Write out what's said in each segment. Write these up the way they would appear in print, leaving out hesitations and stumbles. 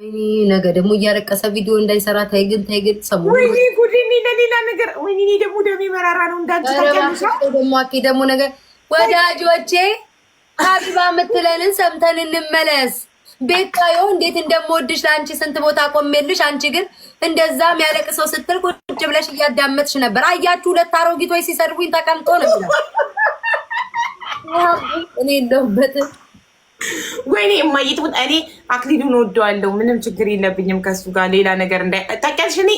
ወይኔ ነገ ደግሞ እያለቀሰ ቪዲዮ እንዳይሰራ ታይግን ሰሞኑን ወይኔ ጉድኒ ለሌላ ነገር ወይኔ ደግሞ ደሜ መራራ ነው እንዳንቺ ታውቂያለሽ። ደግሞ አኪ ደግሞ ነገ ወዳጆቼ ሀቢባ የምትለንን ሰምተን እንመለስ። ቤታዮ እንዴት እንደምወድሽ ለአንቺ ስንት ቦታ ቆሜልሽ፣ አንቺ ግን እንደዛ የሚያለቅሰው ስትል ቁጭ ብለሽ እያዳመጥሽ ነበር። አያችሁ ሁለት አሮጊቶች ሲሰድቡኝ ተቀምጦ ነበር። እኔ እንደውበት ወይኔ የማይጥውት እኔ አክሊሉን ወደዋለሁ። ምንም ችግር የለብኝም ከሱ ጋር ሌላ ነገር እንዳይ ታውቂያለሽ። እኔ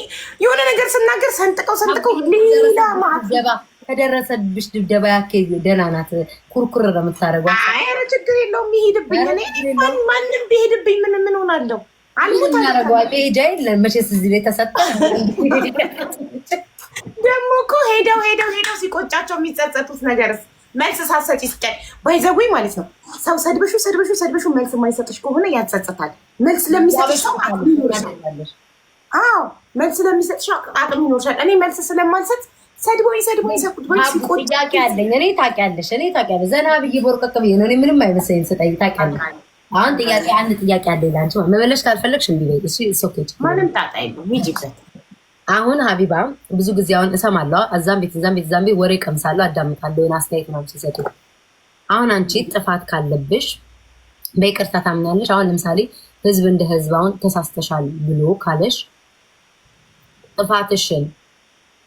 የሆነ ነገር ስናገር ሰንጥቀው ሌላ ማደባ ከደረሰብሽ ድብደባ ያከይ ደህና ናት። ኩርኩር ነው የምታረጋው። አይ ኧረ ችግር የለውም ይሄድብኝ። እኔ ማንም ቢሄድብኝ ምን ሆናለሁ? አልሞት አረጋው ቤጃ የለም መቼስ እዚህ ቤት ተሰጠ። ደግሞ እኮ ሄደው ሲቆጫቸው የሚጸጸቱት ነገርስ መልስ ሳሰጪ ስቀር ባይዘዌ ማለት ነው። ሰው ሰድበሹ መልስ የማይሰጥሽ ከሆነ ያጸጽታል። መልስ ለሚሰጥሽ ሰው አቅም ይኖርሻል። አዎ መልስ ለሚሰጥሽ አቅም ይኖርሻል። እኔ መልስ ስለማልሰጥ ሰድቦኝ ሰቁት ወይ ሲቆጥ ጥያቄ አለኝ። እኔ ታውቂያለሽ ዘና ብዬ ቦርቀቅ ብዬ ነው። እኔ ምንም አይመስለኝም ስጠይቅ ታውቂያለሽ። አሁን አንድ ጥያቄ አለኝ ላንቺ። መመለሽ ካልፈለግሽ እንዲህ በይ እሺ ኦኬ። ምንም ጣጣ የለውም ሂጂበት። አሁን ሀቢባ ብዙ ጊዜ አሁን እሰማለሁ እዛም ቤት ወሬ ቀምሳለሁ፣ አዳምጣለሁ፣ የሆነ አስተያየት ነው ሲሰጡ። አሁን አንቺ ጥፋት ካለብሽ በይቅርታ ታምኛለሽ? አሁን ለምሳሌ ህዝብ እንደ ህዝብ አሁን ተሳስተሻል ብሎ ካለሽ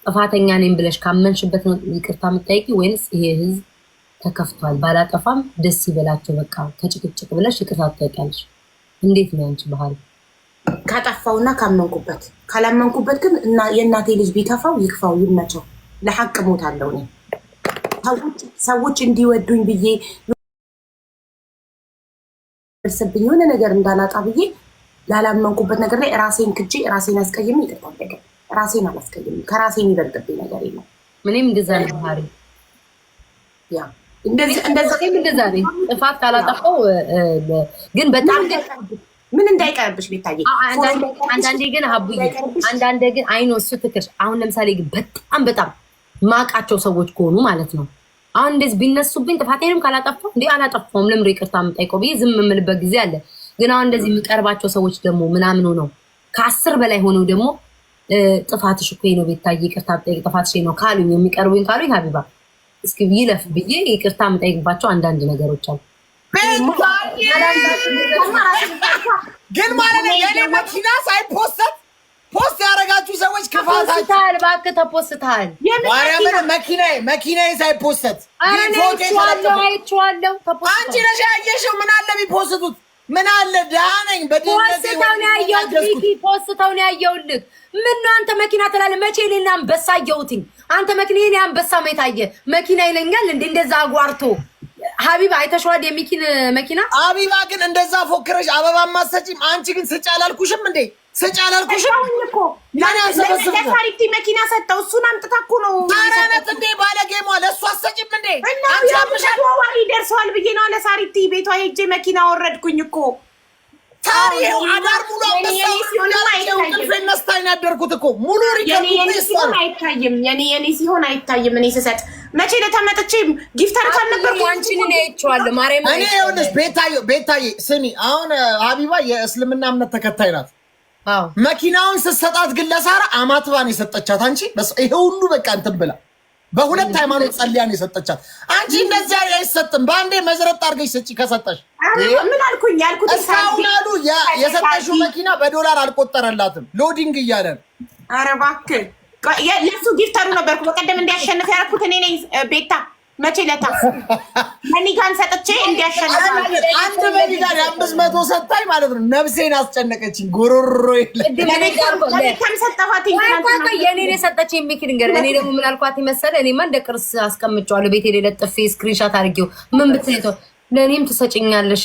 ጥፋተኛ ነኝ ብለሽ ካመንሽበት ነው ይቅርታ የምትጠይቂ ወይንስ ይሄ ህዝብ ተከፍቷል ባላጠፋም ደስ ይበላቸው በቃ ከጭቅጭቅ ብለሽ ይቅርታ ትጠይቂያለሽ? እንዴት ነው አንቺ ባህሪ? ካጠፋውና ካመንኩበት፣ ካላመንኩበት ግን እና የእናቴ ልጅ ቢከፋው ይክፋው ይመቸው። ለሐቅ ሞታለሁ እኔ ሰዎች እንዲወዱኝ ብዬ እርስብኝ የሆነ ነገር እንዳላጣ ብዬ ላላመንኩበት ነገር ላይ ራሴን ክጄ ራሴን አስቀይሜ ይቅርታ አደረገ። ራሴን አላስቀይም። ከራሴ የሚበልጥብኝ ነገር የለም። ምንም እንደዛ ነው ባህሪ። ያ እንደዛ ጥፋት ካላጠፋው ግን በጣም ምን እንዳይቀርብሽ ቤታዬ። አንዳንዴ ግን ሀቡዬ አይኖ እሱ ትክክል። አሁን ለምሳሌ ግን በጣም ማቃቸው ሰዎች ከሆኑ ማለት ነው አሁን እንደዚህ ቢነሱብኝ ጥፋቴንም ካላጠፋው እንዴ አላጠፋውም ለምን ይቅርታ የምጠይቀው ብዬ ዝም የምልበት ጊዜ አለ። ግን አሁን እንደዚህ የሚቀርባቸው ሰዎች ደግሞ ምናምን ሆነው ከ10 በላይ ሆነው ደግሞ ጥፋትሽ እኮ ነው ቤታዬ ይቅርታ ጠይቅ ጥፋትሽ ነው ካሉኝ የሚቀርቡኝ ሀቢባ እስኪ ይለፍ ብዬ ይቅርታ የምጠይቅባቸው አንዳንድ ነገሮች አሉ። ግን ማለት ነው የኔ መኪና ፖስት ያደረጋችሁ ሰዎች ክፋታችሁ እባክህ ተፖስተሃል። ማርያምን መኪናዬ ሳይፖስት አይቼዋለሁ። አንቺ ነሽ ያየሽው። ምን አለ ቢፖስቱት? ምን አለ ዳነኝ ፖስተው ነው ያየሁልህ። ምን ነው አንተ መኪና ትላለህ? መቼ ሌላ አንበሳ አየሁትኝ። አንተ መኪና ይሄን አንበሳ ማይታየ መኪና ይለኛል እንዴ? እንደዛ አጓርቶ ሀቢባ አይተሽዋል የሚኪን መኪና። ሀቢባ ግን እንደዛ ፎክረሽ አበባ ማሰጪም አንቺ ግን ስጭ አላልኩሽም እንዴ? ስጭ አላልኩሽም እኮ ለሳሪቲ መኪና ሰጠው። እሱን አምጥታ እኮ ነው ታራነት እንዴ ባለጌሟ። ለእሱ አሰጪም እንዴ? አንቺ አምሻዋሪ ደርሰዋል ብዬ ነው ለሳሪቲ ቤቷ ሄጄ መኪና ወረድኩኝ እኮ። ታሪው አዳር ሙሉ አንበሳውን ያደርኩት እኮ ሙሉ የኔ ሲሆን አይታይም። እኔ ስሰጥ መቼ ለተመጥቼ ጊፍተር ካልነበርኩ አንቺን እኔ አይቼዋለሁ። ማርያም እኔ ይኸውልሽ ቤታዬ ስሚ፣ አሁን ሀቢባ የእስልምና እምነት ተከታይ ናት። መኪናውን ስትሰጣት ግን ለሳራ አማትባን የሰጠቻት አንቺ ይሄ ሁሉ በቃ እንትን ብላ በሁለት ሃይማኖት ጸልያን የሰጠቻት አንቺ። እንደዚህ አይሰጥም። በአንዴ መዝረጥ አድርገሽ ስጪ ከሰጠሽ። ምን አልኩኝ ያልኩት እስካሁን አሉ የሰጠሽው መኪና በዶላር አልቆጠረላትም ሎዲንግ እያለ ነው። ኧረ እባክህ ለሱ ጊፍተሩ ነበርኩ በቀደም እንዲያሸንፍ ያደረኩት እኔ ነኝ። ቤታ መቼ ለታ መኒጋን ሰጥቼ እንዲያሸንፍ አንተ መኒጋን 500 ሰጣኝ ማለት ነው። ነፍሴን አስጨነቀችኝ። ጎሮሮ የኔ የሰጠችኝ የሚኪ ንገር። እኔ ደግሞ ምን አልኳት መሰለህ? እኔማ እንደ ቅርስ አስቀምጫዋለሁ ቤቴ ላይ ለጥፌ ስክሪንሻት አድርጌው ምን ብትይተው ለእኔም ትሰጭኛለሽ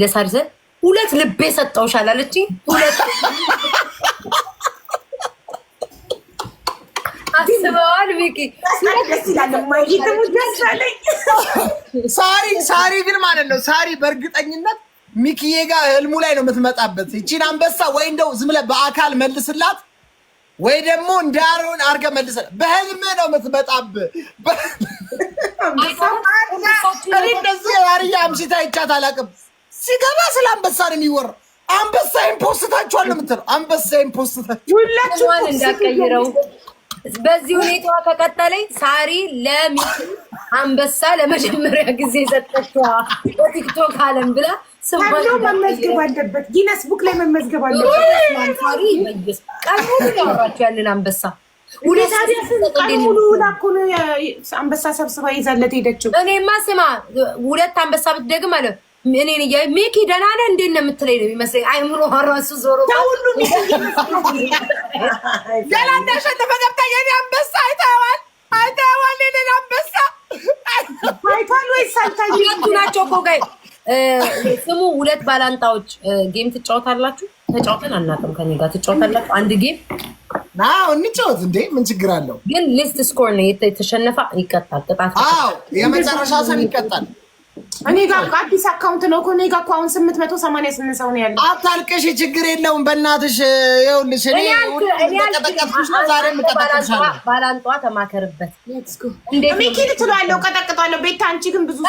ለሳሪሰ 2 ልቤ ሰጠውሻል አለችኝ። 2 አስበዋል ቢቂ ሳሪ ግን ማለት ነው ሳሪ በእርግጠኝነት ሚኪዬ ጋር ህልሙ ላይ ነው የምትመጣበት። እቺን አንበሳ ወይ እንደው ዝም ብለህ በአካል መልስላት ወይ ደግሞ እንዳሮን አርገ መልሰህ በህልም ነው የምትመጣብህ። እንደዚህ ያሪያ አምሽታ ይቻት አላውቅም። ሲገባ ስለ አንበሳ ነው የሚወራው። አንበሳዬን ፖስታችኋል የምትለው አንበሳዬን ፖስታችሁ ሁላችሁ እንዳቀይረው በዚህ ሁኔታዋ ከቀጠለኝ ሳሪ ለሚኪ አንበሳ ለመጀመሪያ ጊዜ ሰጠችዋ በቲክቶክ አለም ብላ ሰምቶ መመዝገብ አለበት። ጊነስ ቡክ ላይ መመዝገብ አለበት። ሳሪ ይመይስ ቀኑ ያወራችሁ ያንን አንበሳ ሙሉ ላኮ አንበሳ ሰብስባ ይዛለት ሄደችው። እኔማ ስማ 2 አንበሳ ብትደግም አለ እኔን ሚኪ ደህና ነህ እንዴት ነው የምትለኝ ነው የሚመስለኝ። አይምሮ ራሱ ዞሮ ሁሉ ያላንዳሸነፈ ገብታ የኔ አንበሳ አይተኸዋል የኔን አንበሳ አይቷል ወይስ አልታየም? ሁለቱ ናቸው እኮ ጋይ ስሙ 2 ባላንጣዎች ጌም ትጫወታላችሁ? ተጫውተን አናውቅም። ከኔ ጋር ትጫወታላችሁ አንድ ጌም? አዎ እንጫወት እንዴ ምን ችግር አለው? ግን ሊስት ስኮር ነው የተሸነፈ ይቀጣል። ቅጣት አዎ የመጨረሻ ሰው ይቀጣል። እኔ ጋር አዲስ አካውንት ነው እኮ እኔ ጋር እኮ አሁን 888 ሰው ነው ያለው። አታልቅሽ፣ ችግር የለውም በእናትሽ። ይኸውልሽ እኔ ተቀጠቀጥኩሽ ነው ዛሬ የምቀጠቅጥሻለሁ። ባላንጧ ተማከርበት። ሚኪ ልትለዋለሁ፣ ቀጠቅጠዋለሁ። ቤታ አንቺ ግን ብዙ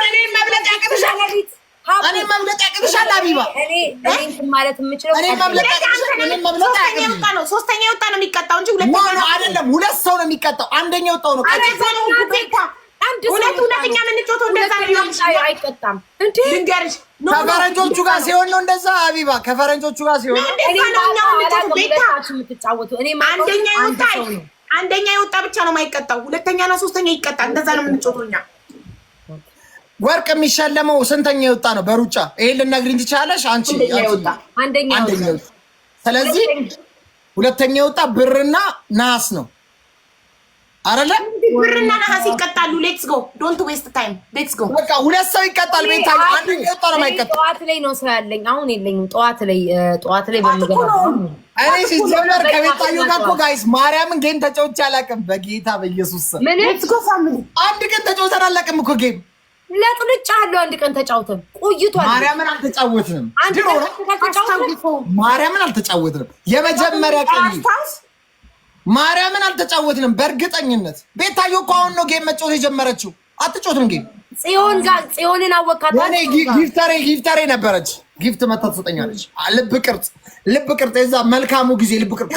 እኔ መብለጥ ያቅትሻል፣ እኔ መብለጥ ያቅትሻል። አቢባ እኔ ማለት የምችለው እኔ መብለጥ ያቅትሻል። እኔ መብለጥ ያቅትሻል። ሶስተኛ የወጣ ነው የሚቀጣው እንጂ ሁለተኛ አይደለም። 2 ሰው ነው የሚቀጣው። አንደኛ የወጣው ነው ሁለተኛ የምንጮተው እንደዛ ነው። አይቀጣም እንዴ? ልንገርሽ ከፈረንጆቹ ጋር ሲሆን ነው እንደዛ። አቢባ ከፈረንጆቹ ጋር ሲሆን አንደኛ የወጣ ብቻ ነው የማይቀጣው። ሁለተኛና ሶስተኛ ይቀጣል። እንደዛ ነው የምንጮተው እኛ። ወርቅ የሚሸለመው ስንተኛ የወጣ ነው በሩጫ? ይሄን ልነግሪኝ ትችላለሽ አንቺ? አንደኛ የወጣ። ስለዚህ ሁለተኛ የወጣ ብርና ነሐስ ነው አይደለ? ብርና ነሐስ ይቀጣሉ። ሌትስ ጎ ዶንት ዌስት ታይም ሌትስ ጎ። በቃ 2 ሰው ይቀጣል። ቤታ አንደኛ የወጣ ነው የማይቀጣው። ጠዋት ላይ ነው ሰው ያለኝ፣ አሁን የለኝም። ጠዋት ላይ በምገባ እኔ ሲጀመር ከቤታዮ ጋር እኮ ጋይስ ማርያምን ጌም ተጫውቼ አላውቅም። በጌታ በኢየሱስ ስም ሌትስ ጎ ፋሚሊ አንድ ቀን ተጫውተን አላውቅም እኮ ጌም። ለጥልጫለሁ አንድ ቀን ተጫውተን ቆይቷል። ማርያምን አልተጫወትንም። ማርያምን አልተጫወትንም። የመጀመሪያ ቀን ማርያምን አልተጫወትንም። በእርግጠኝነት ቤታዮ እኮ አሁን ነው ጌም መጫወት የጀመረችው። አትጫወትም ጌም። ጽዮንን አወቃታ። እኔ ጊፍተሬ ነበረች። ጊፍት መታ ትሰጠኛለች። ልብ ቅርጽ የዛ መልካሙ ጊዜ ልብ ቅርጽ።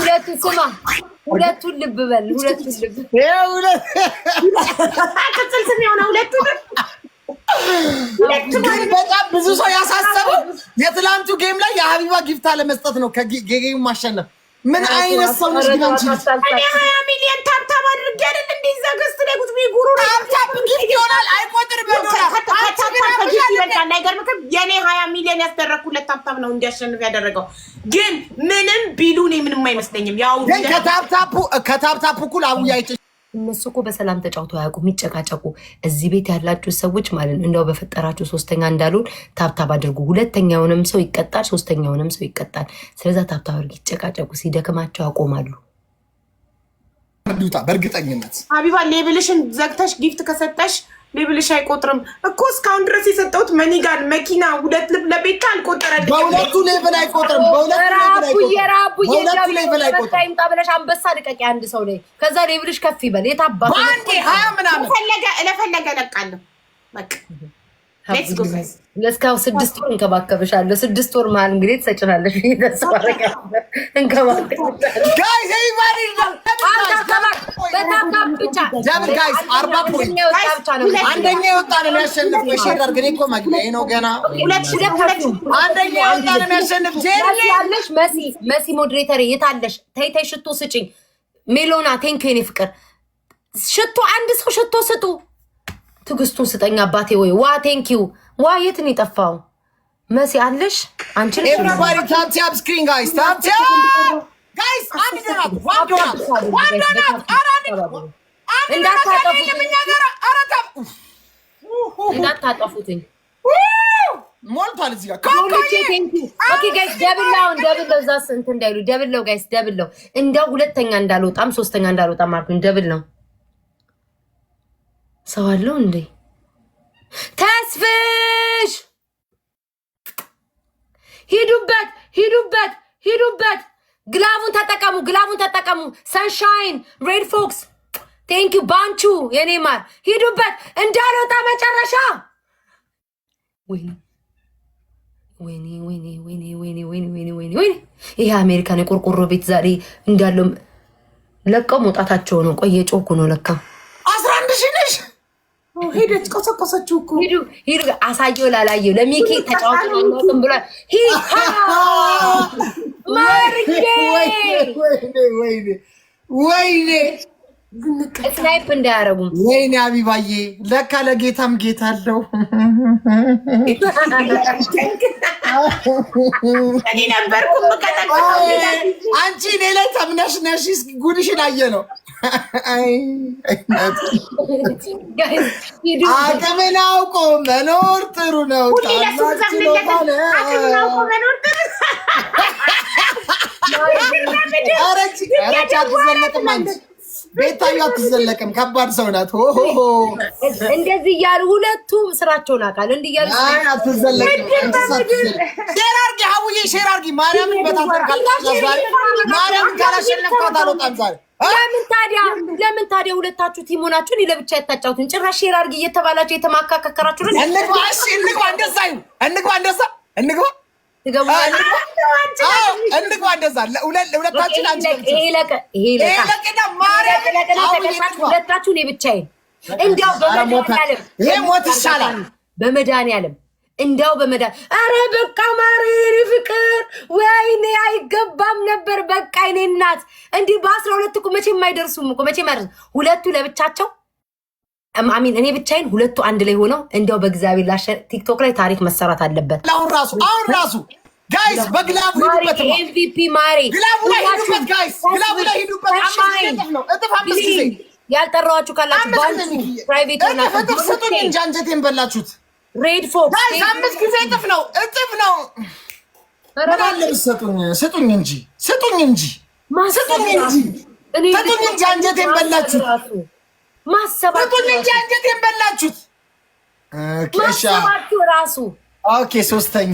ሁለቱን ልብ በል። ሁለቱን ልብ ቅጽል ስም የሆነ ሁለቱን በጣም ብዙ ሰው ያሳሰበው የትላንቱ ጌም ላይ የሀቢባ ጊፍት አለመስጠት ነው ከጌሙ ማሸነፍ። ምን አይነት ሰው ነሽ ግን አንቺ? እኔ 20 ሚሊዮን ታብታብ አድርጌ አይደል እንዴ እዛ ገዝት ላይ ቁጭ ብዬ ጉሩ ታብታብ ጊፍት ይሆናል አይቆጥር በዶላር አይገርምም? የኔ 20 ሚሊዮን ያስደረኩለት ታብታብ ነው እንዲያሸንፍ ያደረገው። ግን ምንም ቢሉ እኔ ምንም አይመስለኝም። ያው ከታብታብ እኩል አውያይጭ እነሱ እኮ በሰላም ተጫውተው አያውቁም። የሚጨቃጨቁ እዚህ ቤት ያላችሁ ሰዎች ማለት ነው። እንደው በፈጠራችሁ ሶስተኛ እንዳልሆን ታብታብ አድርጉ። ሁለተኛውንም ሰው ይቀጣል፣ ሶስተኛውንም ሰው ይቀጣል። ስለዛ ታብታብ አድርጉ። ይጨቃጨቁ፣ ሲደክማቸው ያቆማሉ። በእርግጠኝነት ሀቢባ ሌብልሽን ዘግተሽ ጊፍት ከሰጠሽ ሌብልሽ አይቆጥርም እኮ። እስካሁን ድረስ የሰጠሁት መኒጋን መኪና 2 ልብ ለቤታ አልቆጠረልኝም። በሁለቱ ሌብል አይቆጥርም። ብለሽ አንበሳ ልቀቂ አንድ ሰው ላይ ከዛ ሌብልሽ ከፍ ይበል። የታባ ምናምን ለፈለገ እለቃለሁ። በቃ ለእስካሁን 6 ወር እንከባከብሻለሁ። 6 ወር መሀል እንግዲህ ትሰጭናለሽ። አንደኛ የወጣ ነው ያሸንፍ። ሸር ግን እኮ መግቢያ ነው ገና። አንደኛ የወጣ ነው ያሸንፍ። ያለሽ መሲ ሞዴሬተር የታለሽ? ተይ ሽቶ ስጭኝ። ሜሎና ቴንኪው የኔ ፍቅር። ሽቶ አንድ ሰው ሽቶ ስጡ። ትግስቱን ስጠኝ አባቴ። ዋ ቴንኪው። ዋ የት ነው የጠፋው? መሲ አለሽ አንቺ? ኤቭሪባዲ ታፕ ታፕ ስክሪን ጋይስ፣ ታፕ ታፕ ጋይስ። አንድ ደናት እንዳታጠፉትኝ ሞልቷል እዚህ ጋር። ኦኬ ጋይስ ደብለው ዛስ እንትን እንዳይሉ ደብለው ጋይስ ደብለው እንደው ሁለተኛ እንዳልወጣም ሶስተኛ እንዳልወጣም አልኩኝ። ደብል ነው። ሰው አለው እንዴ? ተስፍሽ ሂዱበት። ግላቡን ተጠቀሙ። ሰንሻይን ሬድ ፎክስ ቴንኪዩ። ባንቹ የኔ ማር ሂዱበት እንዳልወጣ መጨረሻ። ወይ ወይኔ ወይኔ ወይኔ ወይኔ ወይኔ ወይኔ ወይኔ ወይኔ ይሄ አሜሪካን የቆርቆሮ ቤት ዛሬ እንዳለው ለቀው መውጣታቸው ነው። ቆየ ጮኩ ነው ለካ 11 ሺህ ነሽ። ሄደች ቆሰቆሰችው እኮ ሂዱ አሳየው ላላየው ለሚኪ ተጫዋች ነው ብሏል። ማርጌ ወይኔ ስናይፕ እንዳያረጉም ወይኔ አቢባዬ ለካ ለጌታም ጌታ አለው። እኔ ነበርኩ አንቺ እኔ ላይ ተምነሽነሽ ጉድሽን አየ ነው። አቅምን አውቆ መኖር ጥሩ ነው። ቤታዩ አትዘለቅም። ከባድ ሰው ናት። እንደዚህ እያሉ ሁለቱም ስራቸውን አውቃለሁ። እንዲህ እያሉ አትዘለቅም። ሼር አድርጊ ሀቡዬ፣ ሼር አድርጊ ማርያምን። ማርያምን ካላሸነፍኳት አልወጣም ዛሬ። ለምን ታዲያ ሁለታችሁ ቲም ሆናችሁ እኔ ለብቻ የታጫውትን ጭራሽ ሼር አድርጊ እየተባላችሁ የተማካከራችሁ ነው። እንግባ፣ እሺ እንግባ፣ እንደዛ ይሁን። እንግባ፣ እንደዛ እንግባ፣ እንግባ፣ እንደዛ ለሁለታችን። አንቺ ሁለታችሁ እኔ ብቻዬን እንዲያው በመድኃኒዓለም ይሄ ሞት ይሻላል። በመድኃኒዓለም እንዲያው አረ በቃ ማሬ ፍቅር ወይኔ አይገባም ነበር። በቃ እኔ እናት እንዲህ በ12 እኮ መቼም አይደርሱም እኮ መቼም አይደርሱም። ሁለቱ ለብቻቸው አሚን እኔ ብቻዬን፣ ሁለቱ አንድ ላይ ሆነው እንዲያው በእግዚአብሔር ቲክቶክ ላይ ታሪክ መሰራት አለበት። አሁን ራሱ ጋይስ በግላቡ ሂዱበት። ኤምቪፒ ማሬ ግላቡ ላይ ሂዱበት ጋይስ፣ ግላቡ ላይ ሂዱበት። እጥፍ 5 ጊዜ ያልጠራዋችሁ ካላችሁ ባንዱ ፕራይቬት ሆና ስጡኝ እንጂ አንጀቴን በላችሁት። ሬድ ፎክስ ጋይስ 5 ጊዜ እጥፍ ነው። ስጡኝ እንጂ ስጡኝ እንጂ አንጀቴን በላችሁት። ማሰባችሁ ራሱ ኦኬ። ሶስተኛ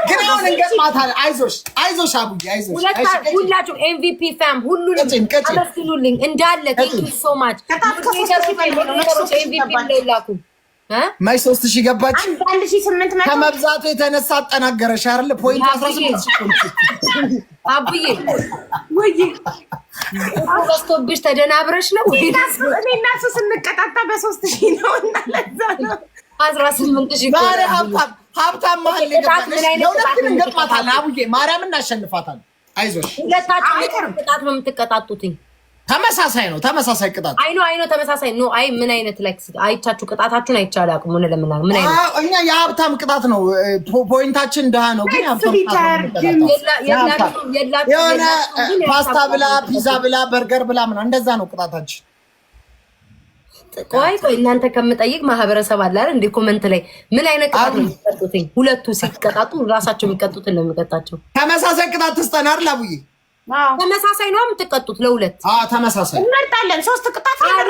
ግን አሁን እንገጥማታለን። አይዞሽ አቡዬ አይዞሽ። ሁላችሁም ኤምቪፒ ፋም ሁሉንም አመስግኑልኝ እንዳለ። ቴንክ ዩ ሶ ማች። ኤምቪፒ ላኩ ማይ 3000 ገባች። ከመብዛቱ የተነሳ አጠናገረሽ አይደል? ፖይንት 18 አቡዬ ወይ አስተውብሽ ተደናብረሽ ነው ወይ? እኔና እሱ ስንቀጣጣ በ3000 ነው እና ለዛ ነው 18000 ዛሬ ሀብታም ማል ለገባሽ። ለሁለቱም እንገጥማታለን አቡዬ፣ ማርያምን እናሸንፋታለን። አይዞሽ። ሁለታችሁ ቅጣት ነው የምትቀጣጡትኝ። ተመሳሳይ ነው፣ ተመሳሳይ ቅጣት። አይ ነው ተመሳሳይ ነው። አይ ምን አይነት ላይክ አይቻችሁ ቅጣታችሁን አይቻል አቅሙ ነው ለምን ምን አይነት እኛ የሀብታም ቅጣት ነው። ፖይንታችን ደሃ ነው፣ ግን ሀብታም የሆነ ፓስታ ብላ፣ ፒዛ ብላ፣ በርገር ብላ ምናምን እንደዛ ነው ቅጣታችን። ቆይ እናንተ ከምጠይቅ ማህበረሰብ አለ አይደል እንዴ? ኮመንት ላይ ምን አይነት ቅጣት ነው የሚቀጡትኝ? ሁለቱ ሲቀጣጡ ራሳቸው የሚቀጡትን ነው የሚቀጣቸው። ተመሳሳይ ቅጣት ትስጠን አይደል አቡዬ? ተመሳሳይ ነው የምትቀጡት ለሁለት። ተመሳሳይ እንመርጣለን። 3 ቅጣት ይላሉ።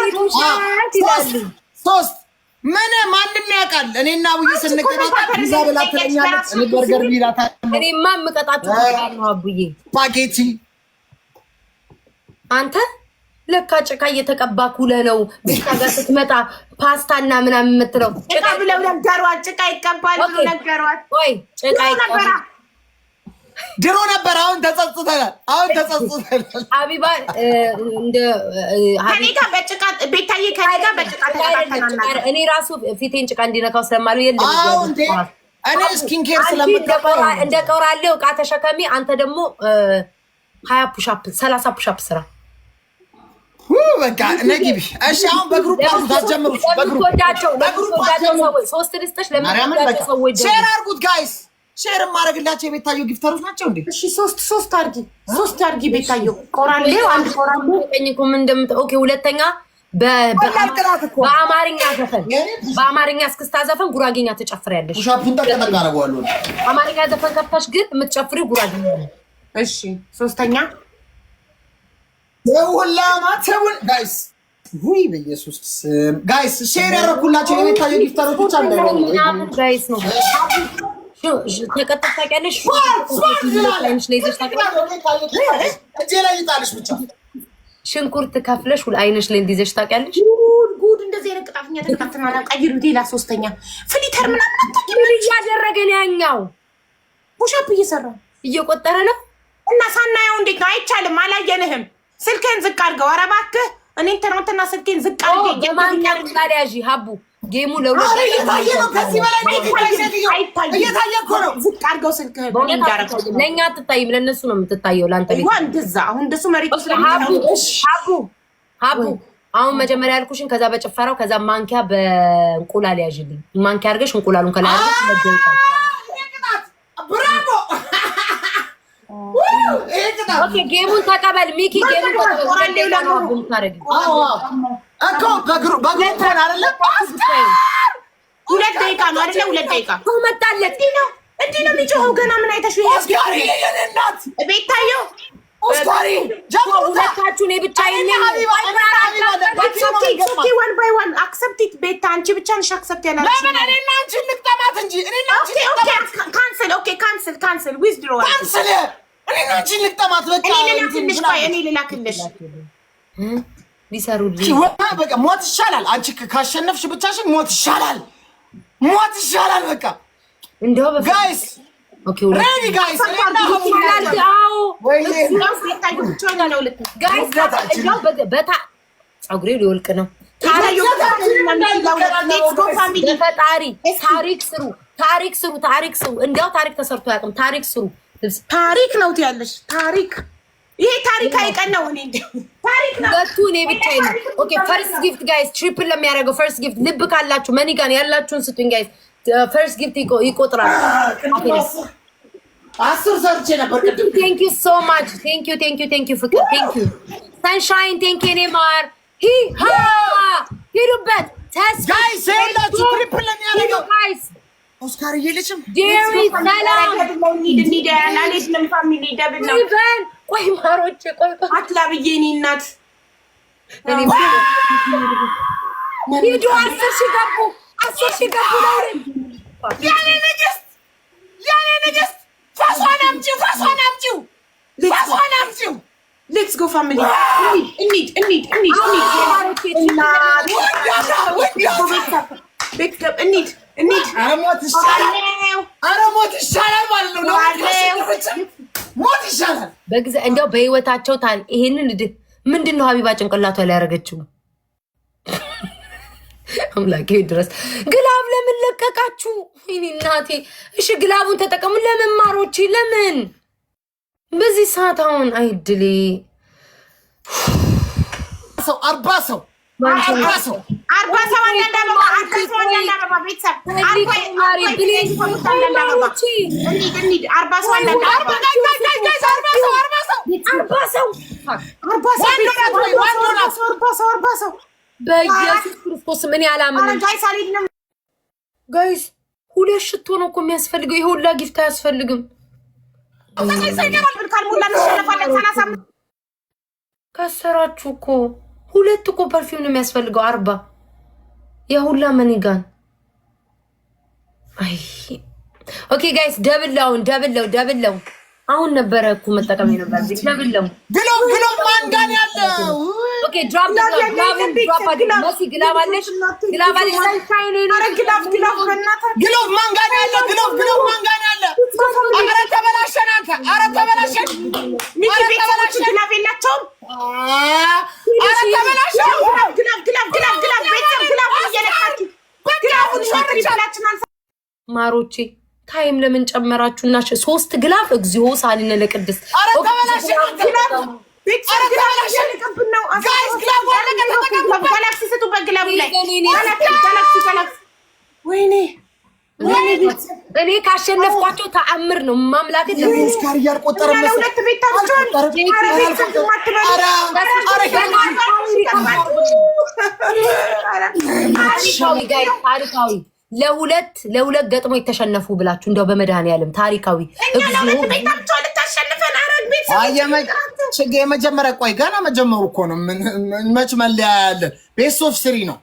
3 ምን ማንም ያውቃል። እኔና አቡዬ ስንቀጣጣ ፒዛ ብላ ትለኛለች፣ እኔ በርገር ብላታ። እኔማ የምቀጣችሁ ነው አቡዬ ስፓጌቲ። አንተ ለካ ጭቃ እየተቀባኩ ነው። ቤታ ጋር ስትመጣ ፓስታና ምናምን የምትለው ጭቃ ብለው ነገሯት። ጭቃ ይቀባል ብለው ነገሯት። ወይ ጭቃ ይቀባል ድሮ ነበር። አሁን ተጸጽተናል። አቢባ እንደ ከኔ ጋር በጭቃ ቤታዬ ከኔ ጋር በጭቃ ተቀጣጣናል። እኔ ራሱ ፊቴን ጭቃ እንዲነካው ስለማለው የለም። እኔ ስኪን ኬር ስለምቀባ እንደ ቀውራለው ዕቃ ተሸከሚ። አንተ ደግሞ 20 ፑሻፕ 30 ፑሻፕ ስራ። በቃ ነግቢ። እሺ አሁን በግሩፕ ታጀምሩ። በግሩፕ ሰዎች 3 ልስጥሽ። ለምን ሰዎች ሼር አድርጉት ጋይስ። ሼር ማድረግላቸው የቤታየው ጊፍተሮች ናቸው እንዴ? እሺ 3 አድርጊ። 3 አድርጊ ቤታየው። ቆራሌው አንድ ቆራሌው ቀኝኩም እንደምት ኦኬ። ሁለተኛ በአማርኛ ዘፈን በአማርኛ እስክስታ ዘፈን ጉራጌኛ ትጨፍሪያለሽ። ፑሻፑን ተቀጠቅ አደርገዋለሁ። አማርኛ ዘፈን ከፍተሽ ግን የምትጨፍሪው ጉራጌኛ ነው። እሺ ሶስተኛ ተውላማተውን ጋይስ ወይ በኢየሱስ ስም ጋይስ ሼር ያደረኩላቸው የቤታየው ጊፍተሮች ብቻ እንዳይሆኑ ጋይስ ነው። ተቀጣጣ ያለሽ ሽንኩርት ከፍለሽ አይነሽ ላይ እንዲዘሽ ታውቂያለሽ። ጉድ እንደዚህ አይነት ቅጣትኛ ተቀጣጥና ቀይሩ ሌላ ሶስተኛ ፍሊተር ምናምን አታውቂም እያደረገን ያኛው ፑሻፕ እየቆጠረ ነው እና ሳናየው እንዴት ነው አይቻልም አላየንህም ስልክህን ዝቅ አድርገው ኧረ እባክህ እኔ ትናንትና ስልኬን ዝቅ አድርጌ የማንኪያ ቁጣሪ ያዢ ሀቡ ጌሙ ለሁለት እየታየ ነው ከዚህ በላይ እየታየ እኮ ነው ዝቅ አድርገው ስልክህን ለእኛ አትታይም ለእነሱ ነው የምትታየው ለአንተ ቤት እንደዛ አሁን እንደሱ መሬቱ ሀቡ አሁን መጀመሪያ ያልኩሽን ከዛ በጭፈራው ከዛ ማንኪያ በእንቁላል ያዥልኝ ማንኪያ አድርገሽ እንቁላሉን ከላይ አድርገሽ መደውታል ብራቮ ኦኬ ጌሙን ተቀበል ሚኪ ጌሙን ተቀበል እኮ በግሩ አይደለ ሁለት ደቂቃ ነው አይደለ ሁለት ደቂቃ መጣለት እንዲህ ነው የሚጮኸው ገና ምን አይተሽ ኦስካሪ የኔ እናት ቤታየው ኦስካሪ ሁለታችሁ እኔ ብቻ ዋን ባይ ዋን አክሰፕት ኢት ቤታ አንቺ ብቻ ነሽ አክሰፕት ያላልሽ ለምን እኔና አንቺ እንቅጠማት እንጂ እኔና አንቺ ካንስል ዊዝድሮ ካንስል እኔና አንቺ እንቅጠማት በቃ እኔ ልላክልሽ ሊሰሩልኝ በቃ ሞት ይሻላል አንቺ ካሸነፍሽ ብቻሽን ሞት ይሻላል በቃ እንደው ጋይስ ኦኬ ሬዲ ጋይስ በታ ፀጉሬ ሊወልቅ ነው ታሪክ ስሩ እንዲያው ታሪክ ተሰርቶ ያቅም ታሪክ ስሩ ታሪክ ነው ትያለሽ ታሪክ ይሄ ታሪክ አይቀን ነው እኔ ታሪክ ነው ለቱ እኔ ብቻ ነው ኦኬ ፈርስት ጊፍት ጋይስ ትሪፕል ለሚያደርገው ፈርስት ጊፍት ልብ ካላችሁ መኒ ጋር ያላችሁን ስጡኝ ጋይስ ፈርስት ጊፍት ይቆጥራል 10 ሰርቼ ነበር ቅድም ቴንክ ዩ ሶ ማች ቴንክ ዩ ፍቅር ቴንክ ዩ ሰንሻይን ቴንክ ዩ ኔማር ሂዱበት ተስ ጋይስ ሄላችሁ ትሪፕል ለሚያደርገው ጋይስ ኦስካር ይልችም ዴሪ ሰላም ኒድ ያላሌት ለምፋሚሊ ደብል ነው ኢቨን ቆይ ማሮቼ ቆይ አትላብዬ እኔ እናት ሂዱ 10 ሺህ ገቡ ነው ያኔ ንግስት ፋሷን አምጪው ሌትስ ጎ ፋሚሊ እንሂድ ኧረ ሞት ይሻላል ማለት ነው ሞት ይሻላል በጊዜ እንደው በህይወታቸው ታን ይሄንን ምንድን ነው ሀቢባ ጭንቅላቷ ላይ ያደረገችው አምላኬ ድረስ ግላብ ለምን ለቀቃችሁ ወይኔ እናቴ እሺ ግላቡን ተጠቀሙ ለምን ማሮቼ ለምን በዚህ ሰዓት አሁን አይድሌ ሰው 40 ሰው አንዳንድ አበባ ቤተሰብ በኢየሱስ ክርስቶስ ምን ያላምን ጋይስ ሁለት ሽቶ ነው እኮ የሚያስፈልገው ይሄ ሁላ ጊፍት አያስፈልግም ከሰራችሁ እኮ ሁለት እኮ ፐርፊውም ነው የሚያስፈልገው 40 የሁላ መኒጋን አይ ኦኬ ጋይስ ደብለው አሁን ነበረ እኮ መጠቀም ነበር ደብለው ግሎብ ማንጋን ያለው ኦኬ ድሮፕ መሲ ግላባለሽ ግሎብ ማንጋን ያለ ኧረ ተበላሸን አንተ ኧረ ተበላሸን ግላብ የላቸውም ማሮቼ ታይም ለምን ጨመራችሁና 3 ግላፍ እግዚኦ ሳሊነ ለቅድስት እኔ ካሸነፍኳቸው ተአምር ነው ማምላክ ኦስካር እያልቆጠረ ታሪካዊ ለሁለት ገጥሞ የተሸነፉ ብላችሁ እንደው በመድኃኒዓለም ታሪካዊ የመጀመሪያ ቆይ ገና መጀመሩ እኮ ነው መች መለያ ያለን ቤስት ኦፍ 3 ነው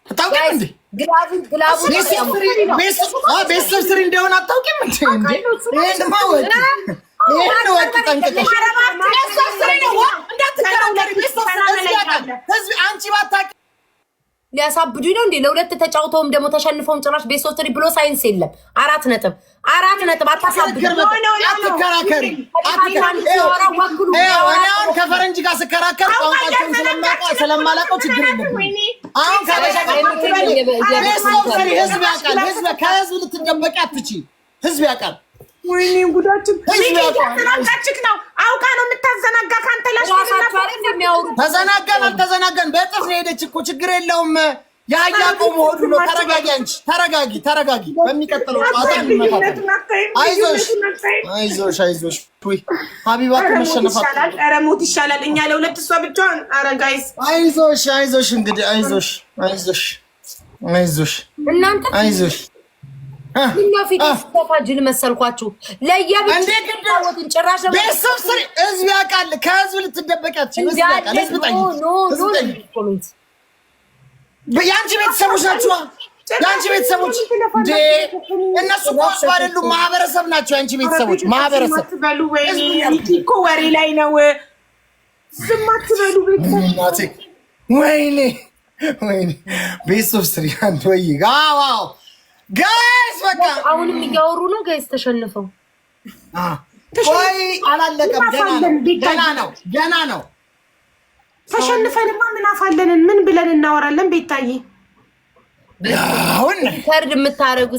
አታውቂም እንዴ ግላቡ ቤስት ኦፍ 3 እንደሆነ አታውቂም እንዴ ይሄን ወጥ ጠንቅቀሽ አንቺ ባታውቂ ሊያሳብዱኝ ነው እንዴ? ለሁለት ተጫውተውም ደግሞ ተሸንፈውም ጭራሽ ቤት 3 ብሎ ሳይንስ የለም። 4 ነጥብ አታሳብዱ። አትከራከሪ። አሁን ከፈረንጅ ጋር ስከራከር ቋንቋቸውን ስለማላውቀው ችግር የለብኝም። አሁን ህዝብ ያውቃል። ከህዝብ ልትደበቂ አትችይም። ህዝብ ያውቃል። ወይኔ ጉዳችን ተናጋችክ ነው። አውቃ ነው የምታዘናጋ። ካንተ ተዘናጋን አልተዘናጋን በጥፍ ነው ሄደች እኮ ችግር የለውም። ያያቆም ሆዱ ነው። ተረጋጊ አንቺ ተረጋጊ። በሚቀጥለው ጨዋታ እንመጣለን። አይዞሽ ወይ ሀቢባ ከመሸነፋት ኧረ ሞት ይሻላል። እኛ ለሁለት እሷ ብቻዋን። ኧረ ጋይስ አይዞሽ እንግዲህ አይዞሽ እናንተ አይዞሽ ምነው ፊት ተፋጅል መሰልኳችሁ? ለየብቻ ጭራሽ ቤተሰብ ስሪ ህዝብ ያውቃል። ከህዝብ ልትደበቂያችሁ ህዝብ ያውቃል። ህዝብ ጠይቅ። የአንቺ ቤተሰቦች ናቸው። የአንቺ ቤተሰቦች እነሱ እኮ አይደሉም፣ ማህበረሰብ ናቸው። የአንቺ ቤተሰቦች ማህበረሰብ እኮ ወሬ ላይ ነው። ዝም አትበሉ ቤተሰብ። ወይኔ ቤተሰብ ስሪ አንድ ወይ ጋዋው ጋይስ በቃ አሁንም እያወሩ ነው። ጋይስ ተሸንፈው ወይ አላለቀም። ገና ነው። ተሸንፈንማ ምን አፋለንን? ምን ብለን እናወራለን? ቤታዬ አሁን ፈርድ የምታረጉ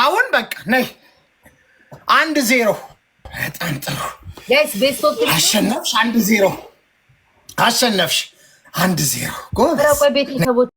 አሁን በቃ ነይ 1-0 በጣም ጥሩ ጋይስ። ቤስት አሸነፍሽ 1-0 አሸነፍሽ 1-0 ጎ